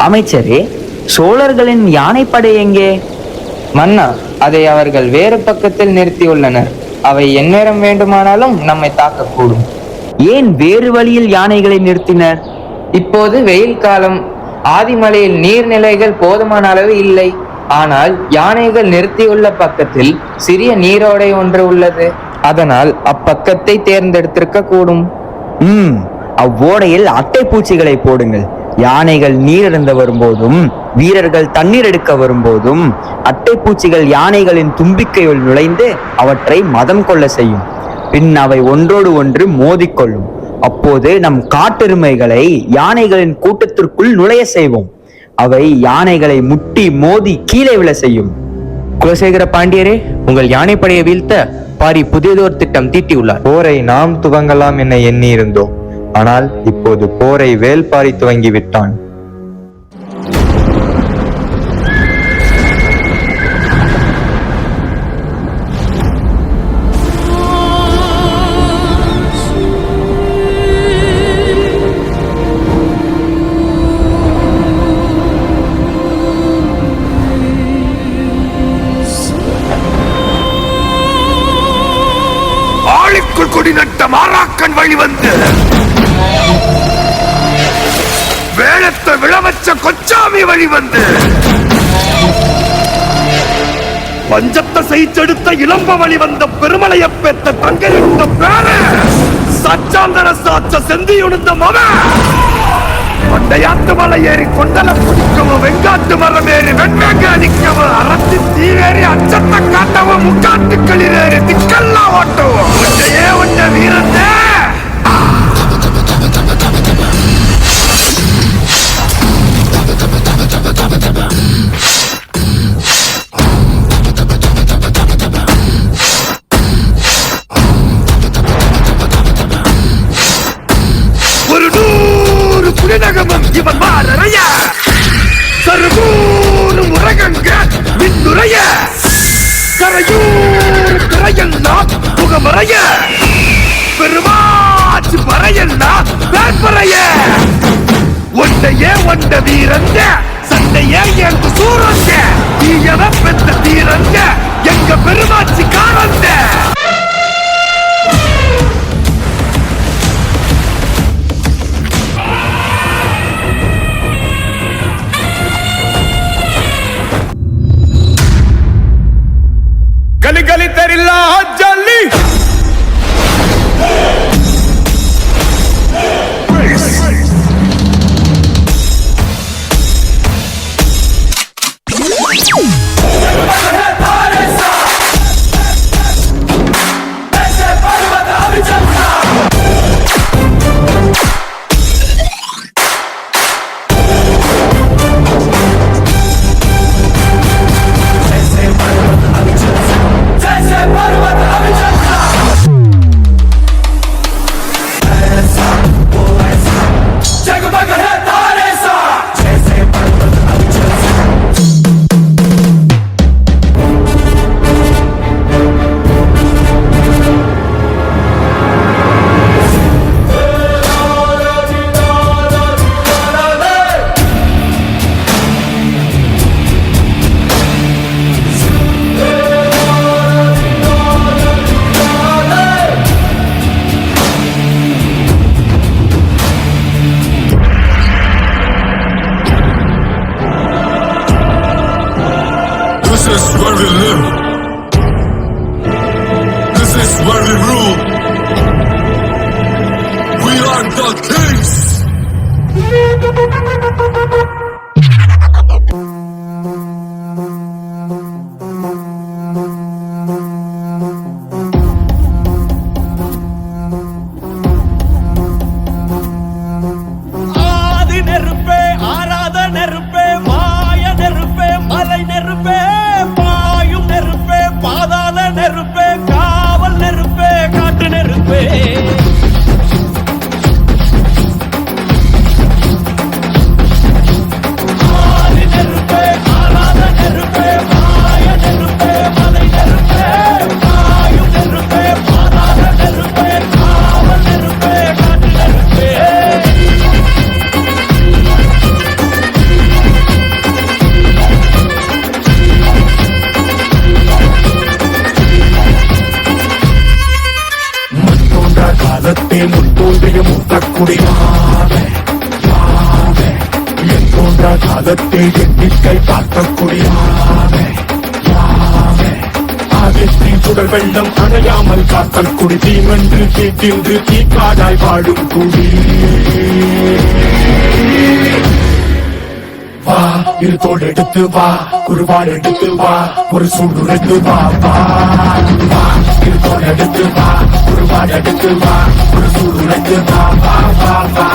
அமைச்சரே, சோழர்களின் யானைப்படை எங்கே? மன்னா, அதை அவர்கள் வேறு பக்கத்தில் நிறுத்தியுள்ளனர். அவை எந்நேரம் வேண்டுமானாலும் நம்மை தாக்கக்கூடும். ஏன் வேறு வழியில் யானைகளை நிறுத்தினர்? இப்போது வெயில் காலம். ஆதிமலையில் நீர்நிலைகள் போதுமான அளவு இல்லை. ஆனால் யானைகள் நிறுத்தியுள்ள பக்கத்தில் சிறிய நீரோடை ஒன்று உள்ளது. அதனால் அப்பக்கத்தை தேர்ந்தெடுத்திருக்க கூடும். அவ்வோடையில் அட்டை பூச்சிகளை போடுங்கள். யானைகள் நீர் அருந்த வரும்போதும் வீரர்கள் தண்ணீர் எடுக்க வரும்போதும் அட்டை பூச்சிகள் யானைகளின் தும்பிக்கையுள் நுழைந்து அவற்றை மதம் கொள்ள செய்யும். பின் அவை ஒன்றோடு ஒன்று மோதிக்கொள்ளும். அப்போது நம் காட்டெருமைகளை யானைகளின் கூட்டத்திற்குள் நுழைய செய்வோம். அவை யானைகளை முட்டி மோதி கீழே விழ செய்யும். குலசேகர பாண்டியரே, உங்கள் யானைப்படையை வீழ்த்த பாரி புதியதோர் திட்டம் தீட்டியுள்ளார். போரை நாம் துவங்கலாம் என எண்ணி இருந்தோம். ஆனால் இப்போது போரை வேல்பாரி துவங்கி விட்டான். ஆளுக்குள் கொடி நட்ட மாறாக்கன் வழி வந்து வேளத்தை விளவச்ச கொச்சாமி வழி வந்து பஞ்சத்தை செய்தெடுத்த இளம்ப வழி வந்த பெருமலைய பெத்த தங்கிருந்த பேர சச்சாந்தர சாச்ச செந்தியுணுந்த மவ கொண்டையாத்து மலை ஏறி கொண்டல குடிக்கவும் வெங்காட்டு மரம் ஏறி வெண்வேங்க அடிக்கவும் அரசி தீவேறி அச்சத்தை காட்டவும் முக்காட்டுக்களில் ஏறி திக்கெல்லாம் ஓட்டவும் ஒன்றையே ஒன்ன வீரந்தே இவன் மாறறைய சருகூரும் உரகங்க மின்னுரைய கரையூர் திரையெல்லாம் முகமறைய பெருமாச்சு பறையெல்லாம் வேற்பறைய ஒன்றையே ஒன்ற வீரங்க சண்டையே எங்க சூரங்க தீயவ பெத்த தீரங்க எங்க பெருமாச்சி காரங்க गली गली तेरी लाहौर जली पर्वत காலத்தே முத்தோன்றிய முத்தக்குடியாவே என் போன்ற காலத்தே எண்ணிக்கை பார்க்கக்கூடியாவே ஆதித்தின் சுடர் வெள்ளம் அணையாமல் காத்தல் குடி தீமென்று தீட்டின்று தீக்காடாய் வாழும் குடி வா இரு தோள் எடுத்து வா குருவாள் எடுத்து வா ஒரு சூடுரைத்து வா வா வா இரு தோள் எடுத்து வா குருவாள் எடுத்து வா ஒரு சூடுரைத்து வா வா வா வா